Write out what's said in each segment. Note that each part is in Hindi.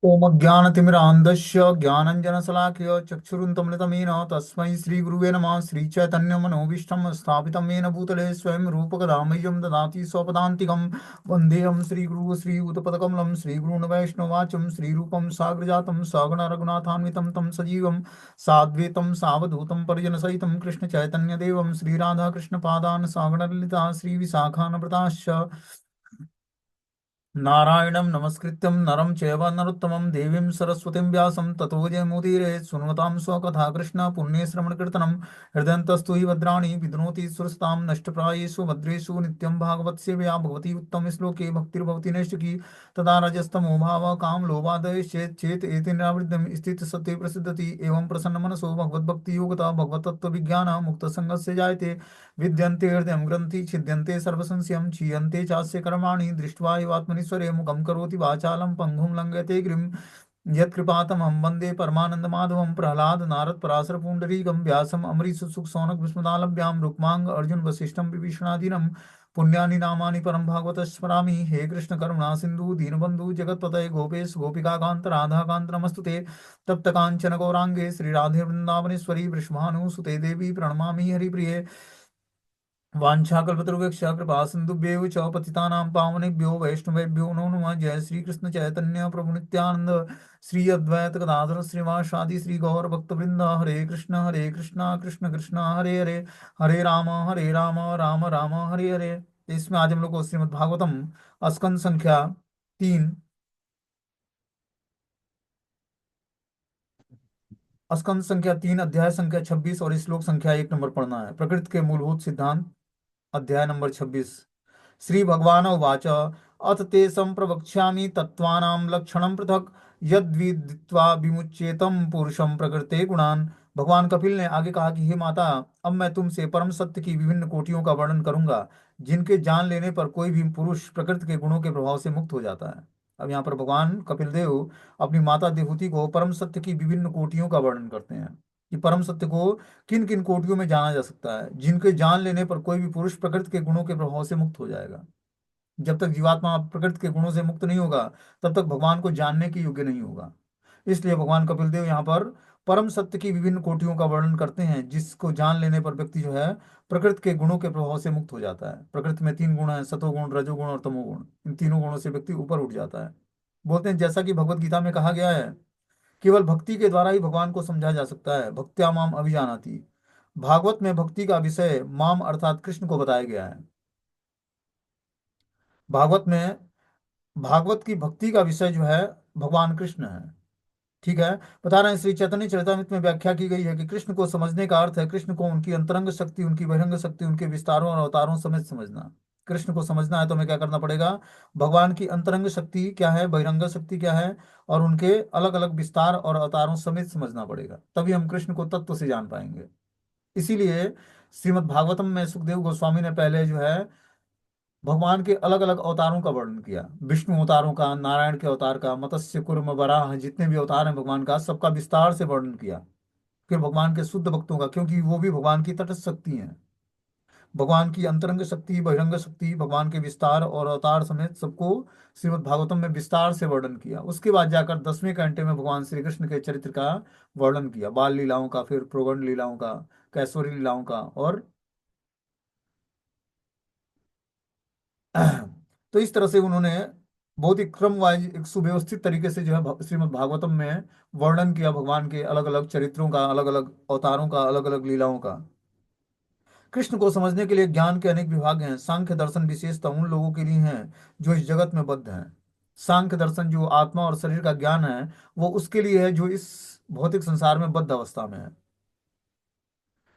ओमज्ञानतिमिरान्धस्य ज्ञानञ्जनशलाकया चक्षुरुन्मिलितमेन तस्मै श्रीगुरुवे नमः। श्रीचैतन्यमनोभीष्टं स्थापितं येन भूतले स्वयं रूपकदा मह्यं ददाति स्वपदान्तिकं। वन्देऽहं श्रीगुरुः श्रीयुतपदकमलं श्रीगुरून् वैष्णवाचं श्रीरूपं साग्रजातं सगणरघुनाथान्वितं तं सजीवं साद्वैतं सावधूतं परिजनसहितं कृष्णचैतन्यदेवं श्रीराधाकृष्णपादान् सागणललिता श्रीविशाखान्विताश्च नारायणं नमस्कृत्यं नरं चैव नरोत्तमं देवीं सरस्वतीं व्यासं ततो जयमुदीरये। शृण्वतां स्वकथा कृष्ण पुण्यश्रवणकीर्तनं हृदयन्तस्तु हि भद्राणि विद्नोति सुरस्तां नष्टप्रायेषु भद्रेषु नित्यं भागवतसेवया भगवती उत्तमश्लोके भक्तिर्भवति नैष्टिकी तदा रजस्तमो भावः कामलोभादयश्चेत् चेत् एते निरावृतं स्थितसत्त्वे प्रसिद्धति। एवं प्रसन्नमनसो भगवद्भक्तियोगतः भगवतत्त्वविज्ञानः मुक्तसङ्गस्य जायते। विद्यन्ते हृदयं ग्रन्थि छिद्यन्ते सर्वसंशयं क्षीयन्ते चास्य कर्माणि दृष्ट्वा एवात्मनीश्वरे मुखं करोति वाचालं पङ्गुं लङ्घयते गिरिं यत्कृपातमहं वन्दे परमानन्दमाधवं। प्रह्लाद नारद पराशर पुण्डरीकं व्यासम् अम्बरीश सुख सौनक विस्मदालभ्यां रुक्मांग अर्जुन वसिष्ठं विभीषणादीनं पुण्यानि नामानि परं भागवत स्मरामि। हे कृष्ण करुणा सिंधु दीनबंधु जगत्पतये गोपेश गोपिकाकांत राधाकांत नमस्तुते। तप्त कांचन गौरांगे श्री राधे वृंदावनेश्वरी वृषभानुसुते देवी प्रणमामि हरिप्रिये। वाञ्छाकल्पतरुभ्यश्च कृपा सिन्धुभ्येव च पतितानां पावनेभ्यो वैष्णवेभ्यो नमो नमः। जय श्री कृष्ण चैतन्य प्रभु नित्यानंद श्री अद्वैत गदाधर श्रीवासादि श्री गौर भक्तवृंद। हरे कृष्णा कृष्ण कृष्ण हरे हरे, हरे राम राम राम हरे हरे। इसमें आज हम लोग को श्रीमद् भागवतम स्कंद संख्या 3, अध्याय संख्या 26 और श्लोक संख्या 1 नंबर पढ़ना है। प्रकृति के मूलभूत सिद्धांत, अध्याय नंबर 26। श्री भगवान उवाच अथ ते संप्रवक्ष्यामि तत्त्वानां लक्षणं पृथक् यद्विदित्वा विमुच्येतं पुरुषं प्रकृते गुणान। भगवान कपिल ने आगे कहा कि हे माता, अब मैं तुमसे परम सत्य की विभिन्न कोटियों का वर्णन करूंगा जिनके जान लेने पर कोई भी पुरुष प्रकृति के गुणों के प्रभाव से मुक्त हो जाता है। अब यहाँ पर भगवान कपिल देव अपनी माता देवहूति को परम सत्य की विभिन्न कोटियों का वर्णन करते हैं कि परम सत्य को किन किन कोटियों में जाना जा सकता है जिनके जान लेने पर कोई भी पुरुष प्रकृति के गुणों के प्रभाव से मुक्त हो जाएगा। जब तक जीवात्मा प्रकृति के गुणों से मुक्त नहीं होगा तब तक भगवान को जानने के योग्य नहीं होगा। इसलिए भगवान कपिल देव यहाँ पर परम सत्य की विभिन्न कोटियों का वर्णन करते हैं जिसको जान लेने पर व्यक्ति जो है प्रकृति के गुणों के प्रभाव से मुक्त हो जाता है। प्रकृति में 3 गुण है, सतोगुण रजोगुण और तमोगुण। इन तीनों गुणों से व्यक्ति ऊपर उठ जाता है। बोलते हैं जैसा कि भगवत गीता में कहा गया है, केवल भक्ति के द्वारा ही भगवान को समझा जा सकता है। भक्त्या माम अभिजानाति। भागवत में भक्ति का विषय माम अर्थात कृष्ण को बताया गया है। भागवत में भागवत की भक्ति का विषय जो है भगवान कृष्ण है। ठीक है। बता रहे हैं श्री चैतन्य चरितामृत में व्याख्या की गई है कि कृष्ण को समझने का अर्थ है कृष्ण को उनकी अंतरंग शक्ति, उनकी बहिरंग शक्ति, उनके विस्तारों और अवतारों समेत समझना। कृष्ण को समझना है तो हमें क्या करना पड़ेगा? भगवान की अंतरंग शक्ति क्या है, बहिरंग शक्ति क्या है, और उनके अलग अलग विस्तार और अवतारों समेत समझना पड़ेगा, तभी हम कृष्ण को तत्व से जान पाएंगे। इसीलिए श्रीमद् भागवतम में सुखदेव गोस्वामी ने पहले जो है भगवान के अलग अलग अवतारों का वर्णन किया। विष्णु अवतारों का, नारायण के अवतार का, मत्स्य कूर्म वराह, जितने भी अवतार हैं भगवान का, सबका विस्तार से वर्णन किया। फिर भगवान के शुद्ध भक्तों का, क्योंकि वो भी भगवान की तटस्थ शक्ति हैं। भगवान की अंतरंग शक्ति, बहिरंग शक्ति, भगवान के विस्तार और अवतार समेत सबको श्रीमद् भागवतम में विस्तार से वर्णन किया। उसके बाद जाकर 10वें कंटे में भगवान श्री कृष्ण के चरित्र का वर्णन किया, बाल लीलाओं का, फिर प्रौगंड लीलाओं का, कैसोरी लीलाओं का। और तो इस तरह से उन्होंने बहुत ही क्रम वाइज एक सुव्यवस्थित तरीके से जो है श्रीमद् भागवतम में वर्णन किया भगवान के अलग अलग चरित्रों का, अलग अलग अवतारों का, अलग अलग लीलाओं का। कृष्ण को समझने के लिए ज्ञान के अनेक विभाग हैं। सांख्य दर्शन विशेषतः उन लोगों के लिए हैं जो इस जगत में बद्ध हैं। सांख्य दर्शन जो आत्मा और शरीर का ज्ञान है वो उसके लिए है जो इस भौतिक संसार में बद्ध अवस्था में है।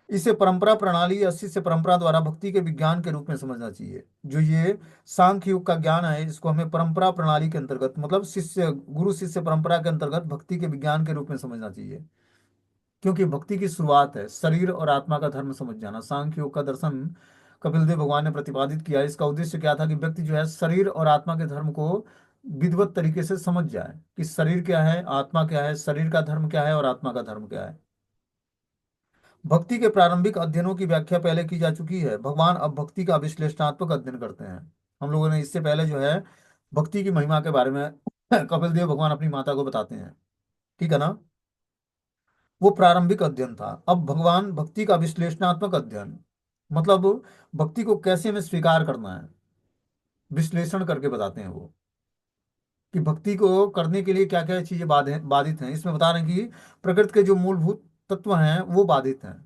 इसे परंपरा प्रणाली या शिष्य परंपरा द्वारा भक्ति के विज्ञान के रूप में समझना चाहिए। जो ये सांख्य युग का ज्ञान है इसको हमें परंपरा प्रणाली के अंतर्गत, मतलब शिष्य गुरु शिष्य परंपरा के अंतर्गत भक्ति के विज्ञान के रूप में समझना चाहिए। क्योंकि भक्ति की शुरुआत है शरीर और आत्मा का धर्म समझ जाना। सांख्य योग का दर्शन कपिल देव भगवान ने प्रतिपादित किया। इसका उद्देश्य क्या था कि व्यक्ति जो है शरीर और आत्मा के धर्म को विधिवत तरीके से समझ जाए कि शरीर क्या है, आत्मा क्या है, शरीर का धर्म क्या है और आत्मा का धर्म क्या है। भक्ति के प्रारंभिक अध्ययनों की व्याख्या पहले की जा चुकी है। भगवान अब भक्ति का विश्लेषणात्मक अध्ययन करते हैं। हम लोगों ने इससे पहले जो है भक्ति की महिमा के बारे में कपिल देव भगवान अपनी माता को बताते हैं। ठीक है ना। वो प्रारंभिक अध्ययन था। अब भगवान भक्ति का विश्लेषणात्मक अध्ययन, मतलब भक्ति को कैसे हमें स्वीकार करना है, विश्लेषण करके बताते हैं वो, कि भक्ति को करने के लिए क्या क्या चीजें बाधित हैं। इसमें बता रहे हैं कि प्रकृति के जो मूलभूत तत्व हैं वो बाधित हैं।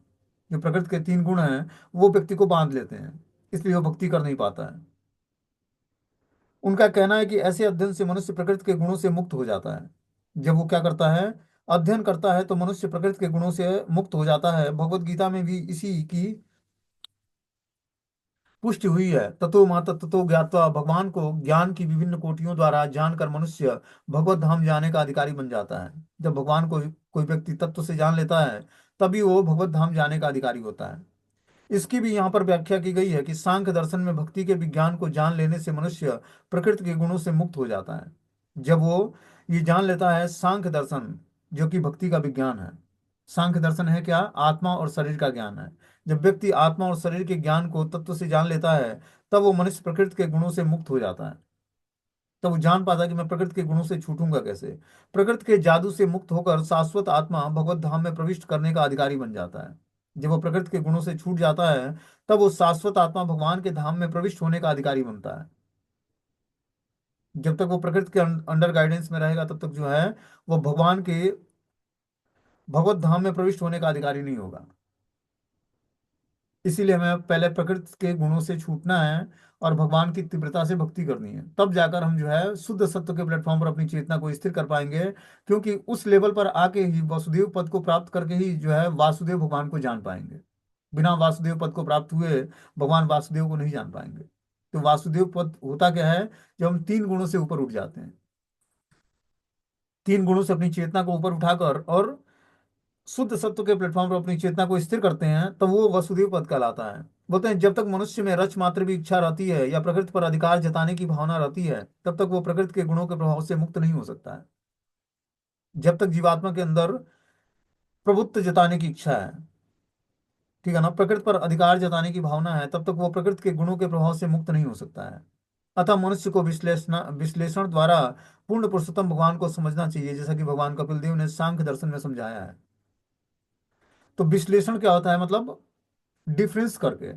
जो प्रकृति के तीन गुण हैं वो व्यक्ति को बांध लेते हैं, इसलिए वो भक्ति कर नहीं पाता है। उनका कहना है कि ऐसे अध्ययन से मनुष्य प्रकृति के गुणों से मुक्त हो जाता है। जब वो क्या करता है, अध्ययन करता है, तो मनुष्य प्रकृति के गुणों से मुक्त हो जाता है। भगवत गीता में भी इसी की पुष्टि हुई है। ततो मां तत्तो ज्ञात्वा, भगवान को ज्ञान की विभिन्न कोटियों द्वारा जानकर मनुष्य भगवत धाम जाने का अधिकारी बन जाता है। जब भगवान को कोई व्यक्ति तत्व से जान लेता है, तभी वो भगवत धाम जाने का अधिकारी होता है। इसकी भी यहाँ पर व्याख्या की गई है कि सांख्य दर्शन में भक्ति के विज्ञान को जान लेने से मनुष्य प्रकृति के गुणों से मुक्त हो जाता है। जब वो ये जान लेता है, सांख्य दर्शन जो कि भक्ति का विज्ञान है। सांख्य दर्शन है क्या, आत्मा और शरीर का ज्ञान है। जब व्यक्ति आत्मा और शरीर के ज्ञान को तत्व से जान लेता है, तब वो मनुष्य प्रकृति के गुणों से मुक्त हो जाता है। तब वो जान पाता है कि मैं प्रकृति के गुणों से छूटूंगा कैसे। प्रकृति के जादू से मुक्त होकर शाश्वत आत्मा भगवत धाम में प्रविष्ट करने का अधिकारी बन जाता है। जब वो प्रकृति के गुणों से छूट जाता है, तब वो शाश्वत आत्मा भगवान के धाम में प्रविष्ट होने का अधिकारी बनता है। जब तक वो प्रकृति के अंडर गाइडेंस में रहेगा, तब तक जो है वो भगवान के भगवत धाम में प्रविष्ट होने का अधिकारी नहीं होगा। इसीलिए हमें पहले प्रकृति के गुणों से छूटना है और भगवान की तीव्रता से भक्ति करनी है, तब जाकर हम जो है शुद्ध सत्व के प्लेटफॉर्म पर अपनी चेतना को स्थिर कर पाएंगे। क्योंकि उस लेवल पर आके ही वसुदेव पद को प्राप्त करके ही जो है वासुदेव भगवान को जान पाएंगे। बिना वासुदेव पद को प्राप्त हुए भगवान वासुदेव को नहीं जान पाएंगे। तो वासुदेव पद होता क्या है, जब हम तीन गुणों से ऊपर उठ जाते हैं, तीन गुणों से अपनी चेतना को ऊपर उठाकर और शुद्ध सत्व के प्लेटफॉर्म पर अपनी चेतना को स्थिर करते हैं, तब वो वसुदेव पद कहलाता है। बोलते हैं जब तक मनुष्य में रच मात्र भी इच्छा रहती है या प्रकृति पर अधिकार जताने की भावना रहती है, तब तक वो प्रकृति के गुणों के प्रभाव से मुक्त नहीं हो सकता है। जब तक जीवात्मा के अंदर प्रभुत्व जताने की इच्छा है, ठीक है ना, प्रकृति पर अधिकार जताने की भावना है, तब तक वो प्रकृति के गुणों के प्रभाव से मुक्त नहीं हो सकता है। अतः मनुष्य को विश्लेषण द्वारा पूर्ण पुरुषोत्तम भगवान को समझना चाहिए, जैसा कि भगवान कपिल देव ने सांख्य दर्शन में समझाया है। तो विश्लेषण क्या होता है, मतलब डिफरेंस करके,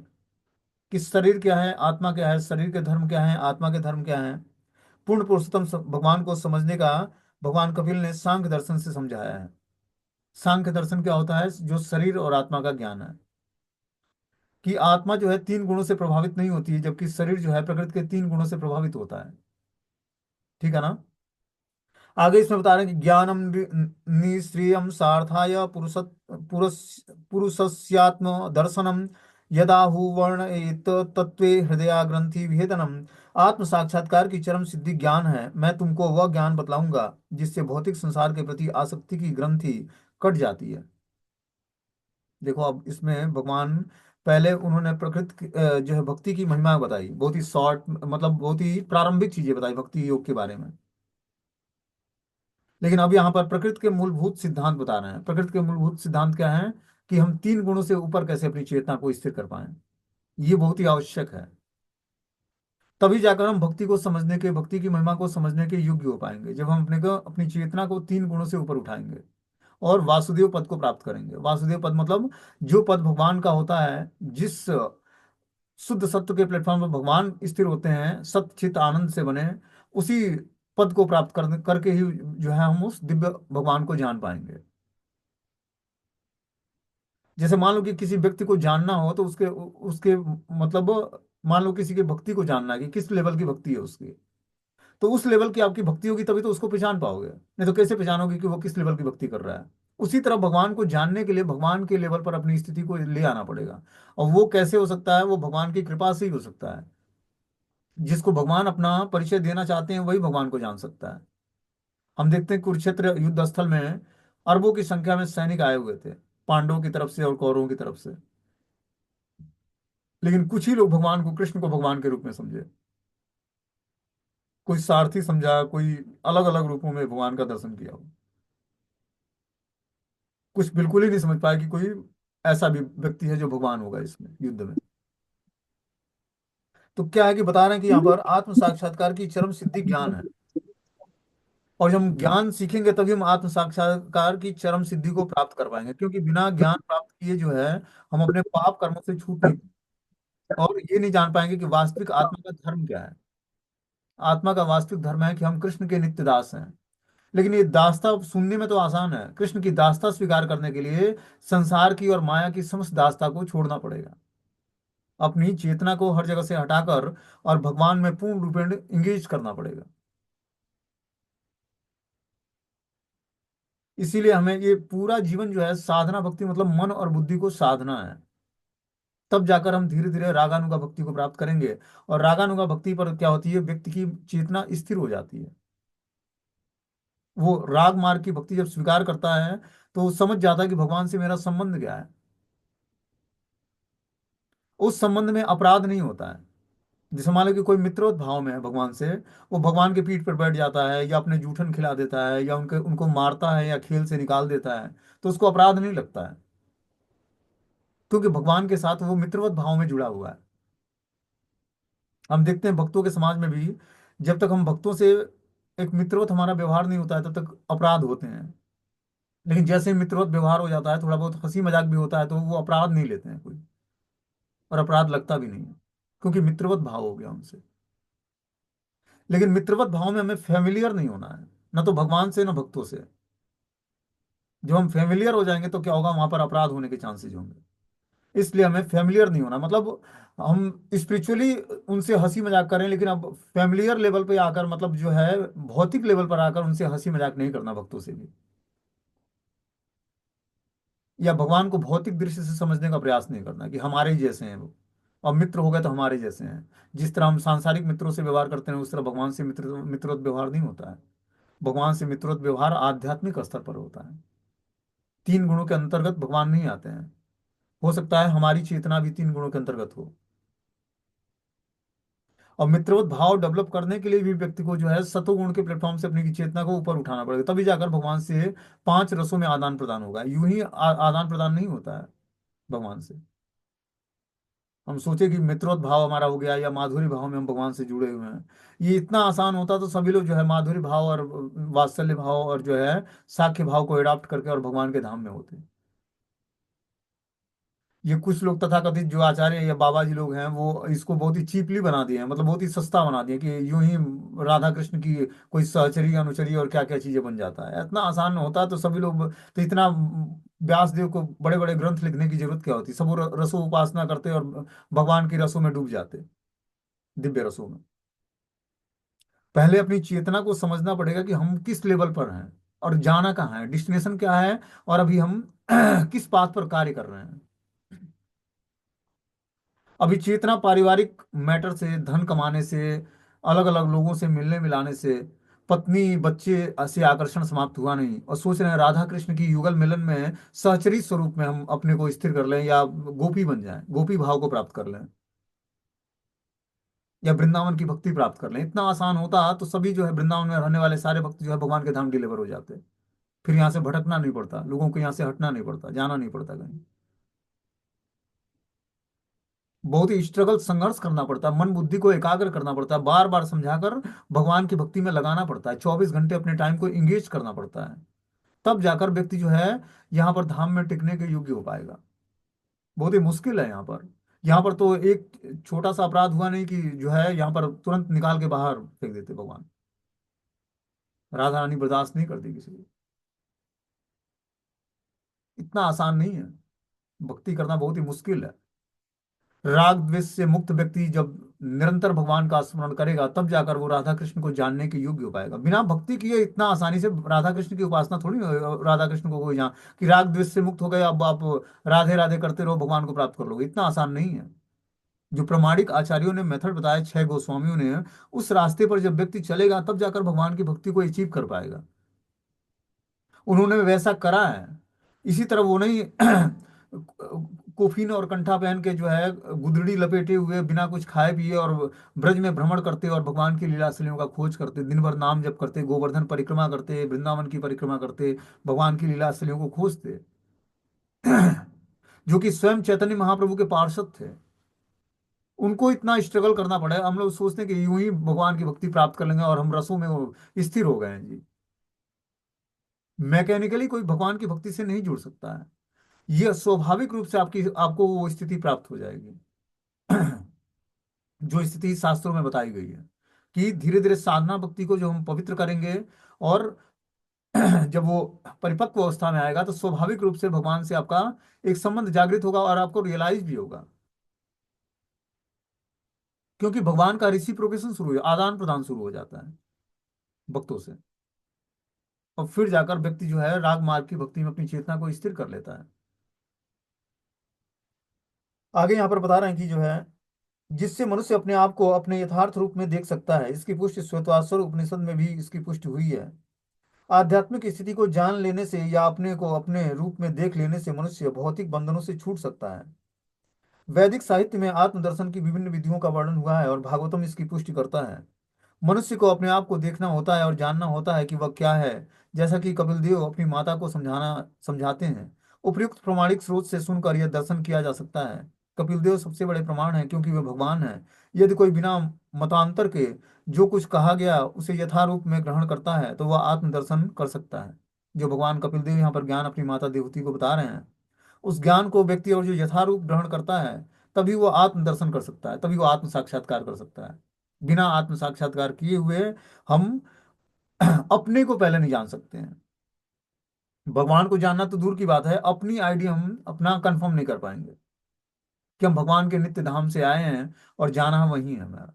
कि शरीर क्या है, आत्मा क्या है, शरीर के धर्म क्या है, आत्मा के धर्म क्या है। पूर्ण पुरुषोत्तम भगवान को समझने का भगवान कपिल ने सांख्य दर्शन से समझाया है। सांख्य दर्शन क्या होता है, जो शरीर और आत्मा का ज्ञान है, कि आत्मा जो है तीन गुणों से प्रभावित नहीं होती है, जबकि शरीर जो है प्रकृति के तीन गुणों से प्रभावित होता है। ठीक है ना। आगे इसमें बता रहे हैं कि ज्ञानम निश्रियम सार्थाय पुरुष पुरुषस्यात्म दर्शनम यदा हुवर्णयेत तत्वे हृदया ग्रंथि विभेदनम। आत्म साक्षात्कार की चरम सिद्धि ज्ञान है। मैं तुमको वह ज्ञान बतलाऊंगा जिससे भौतिक संसार के प्रति आसक्ति की ग्रंथि कट जाती है। देखो अब इसमें भगवान पहले उन्होंने प्रकृति जो है भक्ति की महिमा बताई, बहुत ही शॉर्ट, मतलब बहुत ही प्रारंभिक चीजें बताई भक्ति योग के बारे में। लेकिन अब यहाँ पर प्रकृति के मूलभूत सिद्धांत बता रहे हैं। प्रकृति के मूलभूत सिद्धांत क्या है, कि हम तीन गुणों से ऊपर कैसे अपनी चेतना को स्थिर कर पाए। ये बहुत ही आवश्यक है। तभी जाकर हम भक्ति को समझने के, भक्ति की महिमा को समझने के योग्य हो पाएंगे, जब हम अपने को अपनी चेतना को तीन गुणों से ऊपर उठाएंगे और वासुदेव पद को प्राप्त करेंगे। वासुदेव पद मतलब जो पद भगवान का होता है, जिस शुद्ध सत्व के प्लेटफॉर्म पर भगवान स्थिर होते हैं, सत्य चित आनंद से बने, उसी पद को प्राप्त करके ही जो है हम उस दिव्य भगवान को जान पाएंगे। जैसे मान लो कि किसी व्यक्ति को जानना हो, तो उसके उसके मतलब मान लो किसी की भक्ति को जानना है कि किस लेवल की भक्ति है उसकी, तो उस लेवल की आपकी भक्ति होगी तभी तो उसको पहचान पाओगे, नहीं तो कैसे पहचानोगे कि वो किस लेवल की भक्ति कर रहा है। उसी तरह भगवान को जानने के लिए भगवान के लेवल पर अपनी स्थिति को ले आना पड़ेगा। और वो कैसे हो सकता है, वो भगवान की कृपा से ही हो सकता है। जिसको भगवान अपना परिचय देना चाहते हैं वही भगवान को जान सकता है। हम देखते हैं कुरुक्षेत्र युद्ध स्थल में अरबों की संख्या में सैनिक आए हुए थे, पांडवों की तरफ से और कौरवों की तरफ से। लेकिन कुछ ही लोग भगवान को, कृष्ण को भगवान के रूप में समझे। कोई सारथी समझा, कोई अलग अलग रूपों में भगवान का दर्शन किया हो। कुछ बिल्कुल ही नहीं समझ पाया कि कोई ऐसा भी व्यक्ति है जो भगवान होगा इसमें युद्ध में। तो क्या है कि बता रहे हैं कि यहाँ पर आत्म साक्षात्कार की चरम सिद्धि ज्ञान है। और जब हम ज्ञान सीखेंगे तभी हम आत्म साक्षात्कार की चरम सिद्धि को प्राप्त कर पाएंगे, क्योंकि बिना ज्ञान प्राप्त किए जो है हम अपने पाप कर्मों से छूट नहीं, और ये नहीं जान पाएंगे कि वास्तविक आत्मा का धर्म क्या है। आत्मा का वास्तविक धर्म है कि हम कृष्ण के नित्य दास हैं। लेकिन ये दास्ता सुनने में तो आसान है, कृष्ण की दास्ता स्वीकार करने के लिए संसार की और माया की समस्त दास्ता को छोड़ना पड़ेगा, अपनी चेतना को हर जगह से हटाकर और भगवान में पूर्ण रूपेण इंगेज करना पड़ेगा। इसीलिए हमें ये पूरा जीवन जो है साधना भक्ति, मतलब मन और बुद्धि को साधना है। तब जाकर हम धीरे धीरे रागानुगा भक्ति को प्राप्त करेंगे। और रागानुगा भक्ति पर क्या होती है, व्यक्ति की चेतना स्थिर हो जाती है। वो राग मार्ग की भक्ति जब स्वीकार करता है तो वो समझ जाता है कि भगवान से मेरा संबंध क्या है। उस संबंध में अपराध नहीं होता है। जैसे मान लो कि कोई मित्रोत भाव में है भगवान से, वो भगवान के पीठ पर बैठ जाता है या अपने जूठन खिला देता है या उनके उनको मारता है या खेल से निकाल देता है, तो उसको अपराध नहीं लगता है, क्योंकि भगवान के साथ वो मित्रवत भाव में जुड़ा हुआ है। हम देखते हैं भक्तों के समाज में भी, जब तक हम भक्तों से एक मित्रवत हमारा व्यवहार नहीं होता है तब तक अपराध होते हैं। लेकिन जैसे ही मित्रवत व्यवहार हो जाता है, थोड़ा बहुत हंसी मजाक भी होता है, तो वो अपराध नहीं लेते हैं कोई, और अपराध लगता भी नहीं है, क्योंकि मित्रवत भाव हो गया उनसे। लेकिन मित्रवत भाव में हमें फेमिलियर नहीं होना है, न तो भगवान से न भक्तों से। जब हम फेमिलियर हो जाएंगे तो क्या होगा, वहां पर अपराध होने के चांसेस होंगे। इसलिए हमें फेमिलियर नहीं होना, मतलब हम स्पिरिचुअली उनसे हंसी मजाक करें, लेकिन अब फेमिलियर लेवल पे आकर, मतलब जो है भौतिक लेवल पर आकर उनसे हंसी मजाक नहीं करना भक्तों से भी, या भगवान को भौतिक दृष्टि से समझने का प्रयास नहीं करना कि हमारे ही जैसे हैं वो, और मित्र हो गए तो हमारे जैसे हैं। जिस तरह हम सांसारिक मित्रों से व्यवहार करते हैं, उस तरह भगवान से मित्रवत व्यवहार नहीं होता है। भगवान से मित्रवत व्यवहार आध्यात्मिक स्तर पर होता है। तीन गुणों के अंतर्गत भगवान नहीं आते हैं। हो सकता है हमारी चेतना भी तीन गुणों के अंतर्गत हो। और मित्रवत भाव डेवलप करने के लिए भी व्यक्ति को जो है सतोगुण के प्लेटफॉर्म से अपनी चेतना को ऊपर उठाना पड़ेगा, तभी जाकर भगवान से पांच रसों में आदान प्रदान होगा। यूं ही आदान प्रदान नहीं होता है भगवान से। हम सोचे कि मित्रोत भाव हमारा हो गया या माधुरी भाव में हम भगवान से जुड़े हुए हैं, ये इतना आसान होता तो सभी लोग जो है माधुरी भाव और वात्सल्य भाव और जो है साख्य भाव को अडॉप्ट करके और भगवान के धाम में होते। ये कुछ लोग तथाकथित जो आचार्य या बाबा जी लोग हैं, वो इसको बहुत ही चीपली बना दिए हैं, मतलब बहुत ही सस्ता बना दिए कि यूं ही राधा कृष्ण की कोई सहचरी अनुचरी और क्या क्या चीजें बन जाता है। इतना आसान होता तो सभी लोग तो इतना व्यास देव को बड़े बड़े ग्रंथ लिखने की जरूरत क्या होती, सब वो रसों उपासना करते और भगवान की रसों में डूब जाते, दिव्य रसों में। पहले अपनी चेतना को समझना पड़ेगा कि हम किस लेवल पर हैं और जाना कहाँ है, डेस्टिनेशन क्या है, और अभी हम किस पाथ पर कार्य कर रहे हैं। अभी चेतना पारिवारिक मैटर से, धन कमाने से, अलग अलग लोगों से मिलने मिलाने से, पत्नी बच्चे से आकर्षण समाप्त हुआ नहीं, और सोच रहे हैं राधा कृष्ण की युगल मिलन में सहचरी स्वरूप में हम अपने को स्थिर कर लें या गोपी बन जाएं, गोपी भाव को प्राप्त कर लें, या वृंदावन की भक्ति प्राप्त कर लें। इतना आसान होता तो सभी जो है वृंदावन में रहने वाले सारे भक्त जो है भगवान के धाम डिलीवर हो जाते। फिर यहाँ से भटकना नहीं पड़ता, लोगों को यहाँ से हटना नहीं पड़ता, जाना नहीं पड़ता कहीं। बहुत ही स्ट्रगल, संघर्ष करना पड़ता है, मन बुद्धि को एकाग्र करना पड़ता है, बार बार समझाकर भगवान की भक्ति में लगाना पड़ता है, 24 घंटे अपने टाइम को इंगेज करना पड़ता है। तब जाकर व्यक्ति जो है यहाँ पर धाम में टिकने के योग्य हो पाएगा। बहुत ही मुश्किल है यहाँ पर। यहाँ पर तो एक छोटा सा अपराध हुआ नहीं कि जो है यहाँ पर तुरंत निकाल के बाहर फेंक देते भगवान। राधा रानी बर्दाश्त नहीं करती किसी को। इतना आसान नहीं है, भक्ति करना बहुत ही मुश्किल है। राग द्वेष से मुक्त व्यक्ति जब निरंतर भगवान का स्मरण करेगा तब जाकर वो राधा कृष्ण को जानने के योग्य हो पाएगा। बिना भक्ति किए इतना आसानी से राधा कृष्ण की उपासना थोड़ी राधा कृष्ण को कोई जान कि राग द्वेष से मुक्त हो गए, अब आप राधे राधे करते रहो भगवान को प्राप्त कर लोगे, इतना आसान नहीं है। जो प्रमाणिक आचार्यों ने मेथड बताया, छह गोस्वामियों ने, उस रास्ते पर जब व्यक्ति चलेगा तब जाकर भगवान की भक्ति को अचीव कर पाएगा। उन्होंने वैसा करा है। इसी तरह वो नहीं कोफीन और कंठा पहन के जो है गुदड़ी लपेटे हुए बिना कुछ खाए पिए और ब्रज में भ्रमण करते और भगवान की लीलाशैलियों का खोज करते, दिन भर नाम जप करते, गोवर्धन परिक्रमा करते, वृंदावन की परिक्रमा करते, भगवान की लीलाशैलियों को खोजते, जो कि स्वयं चैतन्य महाप्रभु के पार्षद थे। उनको इतना स्ट्रगल करना पड़ा है। हम लोग सोचते हैं कि यूं ही भगवान की भक्ति प्राप्त कर लेंगे और हम रसों में वो स्थिर हो गए हैं जी। मैकेनिकली कोई भगवान की भक्ति से नहीं जुड़ सकता है। यह स्वाभाविक रूप से आपकी आपको वो स्थिति प्राप्त हो जाएगी जो स्थिति शास्त्रों में बताई गई है कि धीरे धीरे साधना भक्ति को जो हम पवित्र करेंगे, और जब वो परिपक्व अवस्था में आएगा तो स्वाभाविक रूप से भगवान से आपका एक संबंध जागृत होगा और आपको रियलाइज भी होगा, क्योंकि भगवान का रिसिप्रोकेशन शुरू है, आदान प्रदान शुरू हो जाता है भक्तों से। और फिर जाकर व्यक्ति जो है राग मार्ग की भक्ति में अपनी चेतना को स्थिर कर लेता है। आगे यहाँ पर बता रहे हैं कि जो है जिससे मनुष्य अपने आप को अपने यथार्थ रूप में देख सकता है, इसकी पुष्टि श्वेताश्वर उपनिषद में भी इसकी पुष्टि हुई है। आध्यात्मिक स्थिति को जान लेने से या अपने को अपने रूप में देख लेने से मनुष्य भौतिक बंधनों से छूट सकता है। वैदिक साहित्य में आत्मदर्शन की विभिन्न विधियों का वर्णन हुआ है और भागवतम इसकी पुष्टि करता है। मनुष्य को अपने आप को देखना होता है और जानना होता है कि वह क्या है, जैसा कि कपिल देव अपनी माता को समझाते हैं। उपयुक्त प्रमाणिक स्रोत से सुनकर यह दर्शन किया जा सकता है। कपिल देव सबसे बड़े प्रमाण हैं क्योंकि वे भगवान हैं। यदि कोई बिना मतांतर के जो कुछ कहा गया उसे यथारूप में ग्रहण करता है तो वह आत्मदर्शन कर सकता है। जो भगवान कपिल देव यहाँ पर ज्ञान अपनी माता देवती को बता रहे हैं, उस ज्ञान को व्यक्ति और जो यथारूप ग्रहण करता है तभी वो आत्म दर्शन कर सकता है, तभी वो आत्म साक्षात्कार कर सकता है। बिना आत्म साक्षात्कार किए हुए हम अपने को पहले नहीं जान सकते हैं। भगवान को जानना तो दूर की बात है, अपनी आइडिया हम अपना कंफर्म नहीं कर पाएंगे कि हम भगवान के नित्य धाम से आए हैं और जाना है वही है हमारा।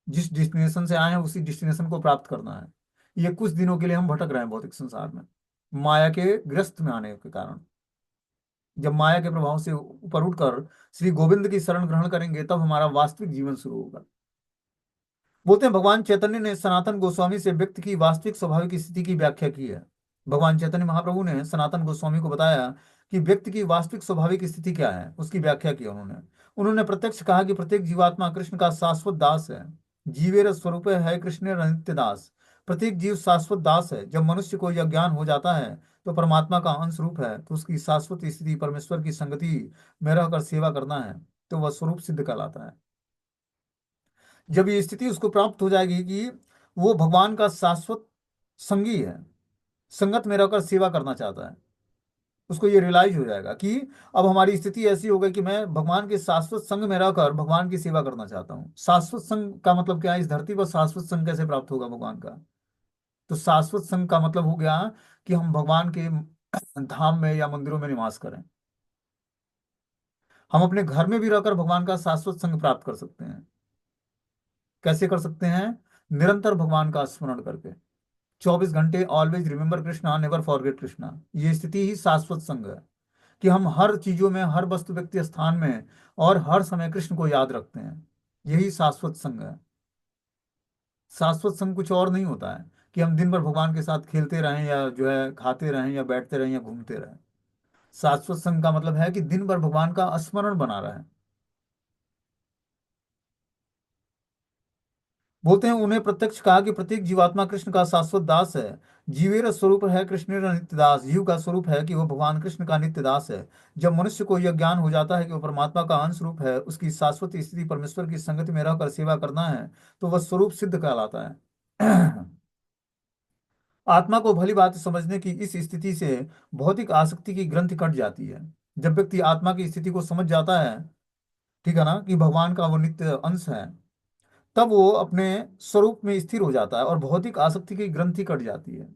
जिस डेस्टिनेशन से आए हैं उसी डेस्टिनेशन को प्राप्त करना है। ये कुछ दिनों के लिए हम भटक रहे हैं भौतिक संसार में, माया के ग्रस्त में आने के कारण। जब माया के प्रभाव से ऊपर उठकर श्री गोविंद की शरण ग्रहण करेंगे तब हमारा वास्तविक जीवन शुरू होगा। बोलते हैं भगवान चैतन्य ने सनातन गोस्वामी से व्यक्ति की वास्तविक स्वाभाविक स्थिति की व्याख्या की है। भगवान चैतन्य महाप्रभु ने सनातन गोस्वामी को बताया कि व्यक्ति की वास्तविक स्वाभाविक स्थिति क्या है, उसकी व्याख्या की उन्होंने। उन्होंने प्रत्यक्ष कहा कि प्रत्येक जीवात्मा कृष्ण का शाश्वत दास है। जीवेर स्वरूप है कृष्ण नित्य दास। प्रत्येक जीव शाश्वत दास है। जब मनुष्य को यह ज्ञान हो जाता है तो परमात्मा का अंश रूप है, तो उसकी शाश्वत स्थिति परमेश्वर की संगति में रहकर सेवा करना है, तो वह स्वरूप सिद्ध कहलाता है। जब ये स्थिति उसको प्राप्त हो जाएगी कि वो भगवान का शाश्वत संगी है, संगत में रहकर सेवा करना चाहता है, उसको ये रियलाइज हो जाएगा कि अब हमारी स्थिति ऐसी हो गई कि मैं भगवान के शाश्वत संग में रहकर भगवान की सेवा करना चाहता हूँ। शाश्वत संग का मतलब क्या है? इस धरती पर शाश्वत संग कैसे प्राप्त होगा भगवान का? तो शाश्वत संग का मतलब हो गया कि हम भगवान के धाम में या मंदिरों में निवास करें। हम अपने घर में भी रहकर भगवान का शाश्वत संग प्राप्त कर सकते हैं। कैसे कर सकते हैं? निरंतर भगवान का स्मरण करके, 24 घंटे always remember Krishna, never forget Krishna. ये स्थिति ही शाश्वत संग है कि हम हर चीजों में, हर वस्तु व्यक्ति स्थान में और हर समय कृष्ण को याद रखते हैं। यही शाश्वत संग है। शाश्वत संग कुछ और नहीं होता है कि हम दिन भर भगवान के साथ खेलते रहें या जो है खाते रहें या बैठते रहें या घूमते रहें। शाश्वत संग का मतलब है कि दिन भर भगवान का स्मरण बना रहे। बोलते हैं उन्हें प्रत्यक्ष कहा कि प्रत्येक जीवात्मा कृष्ण का शाश्वत दास है। जीवेर स्वरूप है कृष्ण नित्य दास। जीव का स्वरूप है कि वह भगवान कृष्ण का नित्य दास है। जब मनुष्य को यह ज्ञान हो जाता है कि वह परमात्मा का अंश रूप है, उसकी शाश्वत स्थिति परमेश्वर की संगति में रहकर सेवा करना है, तो वह स्वरूप सिद्ध कहलाता है। आत्मा को भली बात समझने की इस स्थिति से भौतिक आसक्ति की ग्रंथि कट जाती है। जब व्यक्ति आत्मा की स्थिति को समझ जाता है, ठीक है ना, कि भगवान का वो नित्य अंश है, तब वो अपने स्वरूप में स्थिर हो जाता है और भौतिक आसक्ति की ग्रंथि कट जाती है।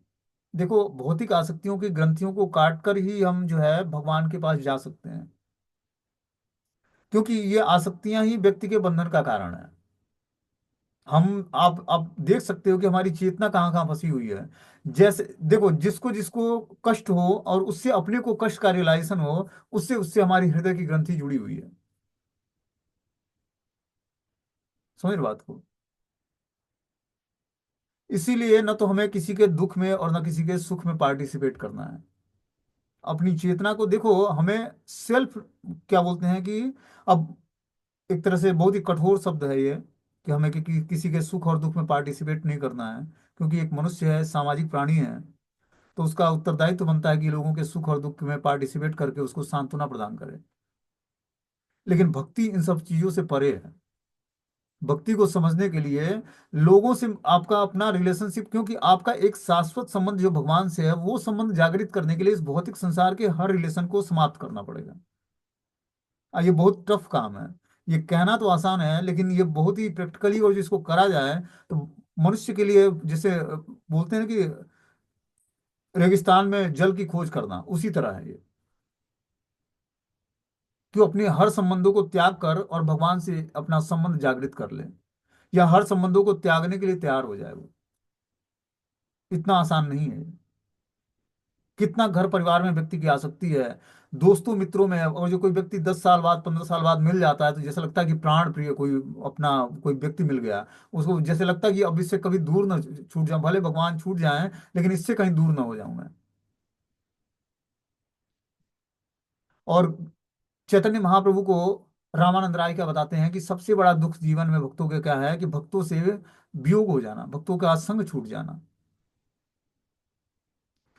देखो, भौतिक आसक्तियों की ग्रंथियों को काट कर ही हम जो है भगवान के पास जा सकते हैं, क्योंकि ये आसक्तियां ही व्यक्ति के बंधन का कारण है। हम आप देख सकते हो कि हमारी चेतना कहाँ कहाँ फंसी हुई है। जैसे देखो, जिसको जिसको कष्ट हो और उससे अपने को कष्ट का रियलाइजेशन हो, उससे उससे हमारी हृदय की ग्रंथि जुड़ी हुई है। समझ रहे बात को? इसीलिए न तो हमें किसी के दुख में और न किसी के सुख में पार्टिसिपेट करना है। अपनी चेतना को देखो, हमें सेल्फ क्या बोलते हैं कि अब एक तरह से बहुत ही कठोर शब्द है ये कि हमें किसी के सुख और दुख में पार्टिसिपेट नहीं करना है, क्योंकि एक मनुष्य है, सामाजिक प्राणी है, तो उसका उत्तरदायित्व तो बनता है कि लोगों के सुख और दुख में पार्टिसिपेट करके उसको सांत्वना प्रदान करे। लेकिन भक्ति इन सब चीजों से परे है। भक्ति को समझने के लिए लोगों से आपका अपना रिलेशनशिप, क्योंकि आपका एक शाश्वत संबंध जो भगवान से है, वो संबंध जागृत करने के लिए इस भौतिक संसार के हर रिलेशन को समाप्त करना पड़ेगा। ये बहुत टफ काम है। ये कहना तो आसान है, लेकिन ये बहुत ही प्रैक्टिकली, और जिसको करा जाए तो मनुष्य के लिए, जैसे बोलते हैं कि रेगिस्तान में जल की खोज करना, उसी तरह है ये। कि वो अपने हर संबंधों को त्याग कर और भगवान से अपना संबंध जागृत कर ले, या हर संबंधों को त्यागने के लिए तैयार हो जाए वो। इतना आसान नहीं है। कितना घर परिवार में व्यक्ति की आसक्ति है, दोस्तों मित्रों में, और जो कोई व्यक्ति 10 साल बाद 15 साल बाद मिल जाता है तो जैसे लगता है कि प्राण प्रिय कोई अपना कोई व्यक्ति मिल गया। उसको जैसे लगता है कि अब इससे कभी दूर न छूट जाऊं, भले भगवान छूट जाएं, लेकिन इससे कहीं दूर ना हो जाऊं मैं। और चैतन्य महाप्रभु को रामानंद राय क्या बताते हैं कि सबसे बड़ा दुख जीवन में भक्तों के क्या है, कि भक्तों से वियोग हो जाना, भक्तों का संग छूट जाना।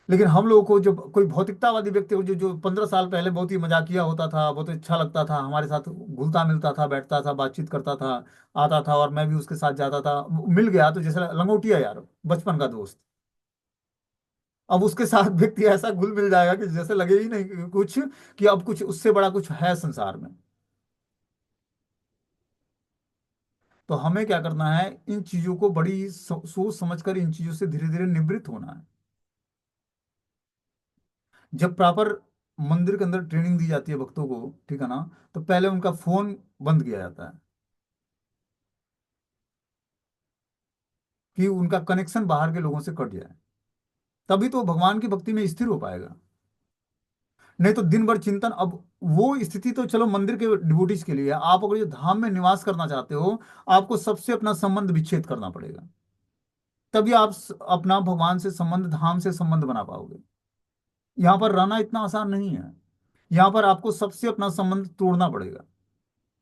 लेकिन हम लोगों को, जो कोई भौतिकतावादी व्यक्ति हो, जो जो 15 साल पहले बहुत ही मजाकिया होता था, बहुत अच्छा लगता था, हमारे साथ घुलता मिलता था, बैठता था, बातचीत करता था, आता था, और मैं भी उसके साथ जाता था, मिल गया तो जैसे लंगोटिया यार, बचपन का दोस्त। अब उसके साथ व्यक्ति ऐसा घुल मिल जाएगा कि जैसे लगे ही नहीं कि कुछ, कि अब कुछ उससे बड़ा कुछ है संसार में। तो हमें क्या करना है, इन चीजों को बड़ी सोच समझकर इन चीजों से धीरे धीरे निवृत्त होना है। जब प्रॉपर मंदिर के अंदर ट्रेनिंग दी जाती है भक्तों को, ठीक है ना, तो पहले उनका फोन बंद किया जाता है, कि उनका कनेक्शन बाहर के लोगों से कट जाए। तभी तो भगवान की भक्ति में स्थिर हो पाएगा। नहीं तो दिन भर चिंतन, अब वो स्थिति तो चलो मंदिर के डिवोटीज के लिए है। आप अगर जो धाम में निवास करना चाहते हो, आपको सबसे अपना संबंध विच्छेद करना पड़ेगा। तभी आप अपना भगवान से संबंध, धाम से संबंध बना पाओगे। यहाँ पर रहना इतना आसान नहीं है। यहाँ पर आपको सबसे अपना संबंध तोड़ना पड़ेगा।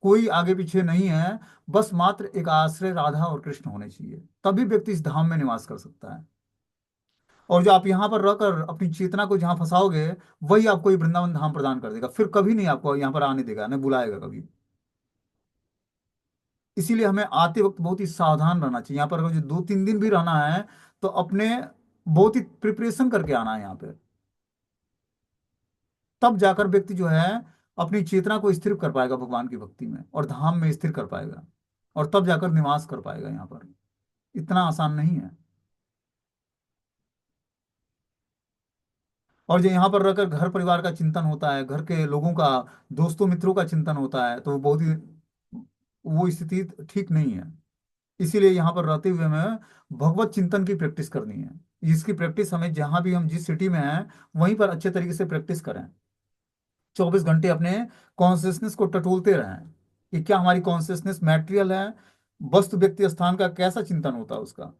कोई आगे पीछे नहीं है, बस मात्र एक आश्रय राधा और कृष्ण होने चाहिए, तभी व्यक्ति इस धाम में निवास कर सकता है। और जो आप यहाँ पर रहकर अपनी चेतना को जहाँ फंसाओगे, वही आपको ये वृंदावन धाम प्रदान कर देगा, फिर कभी नहीं आपको यहाँ पर आने देगा, न बुलाएगा कभी। इसीलिए हमें आते वक्त बहुत ही सावधान रहना चाहिए। यहाँ पर अगर जो 2-3 दिन भी रहना है, तो अपने बहुत ही प्रिपरेशन करके आना है यहाँ पे। तब जाकर व्यक्ति जो है अपनी चेतना को स्थिर कर पाएगा भगवान की भक्ति में, और धाम में स्थिर कर पाएगा, और तब जाकर निवास कर पाएगा यहाँ पर। इतना आसान नहीं है। और जो यहाँ पर रहकर घर परिवार का चिंतन होता है, घर के लोगों का, दोस्तों मित्रों का चिंतन होता है, तो वो बहुत ही, वो स्थिति ठीक नहीं है। इसीलिए यहाँ पर रहते हुए हमें भगवत चिंतन की प्रैक्टिस करनी है। इसकी प्रैक्टिस हमें जहाँ भी हम जिस सिटी में हैं, वहीं पर अच्छे तरीके से प्रैक्टिस करें। 24 घंटे अपने कॉन्शियसनेस को टटोलते रहें कि क्या हमारी कॉन्शियसनेस मैटेरियल है, वस्तु व्यक्ति स्थान का कैसा चिंतन होता है उसका।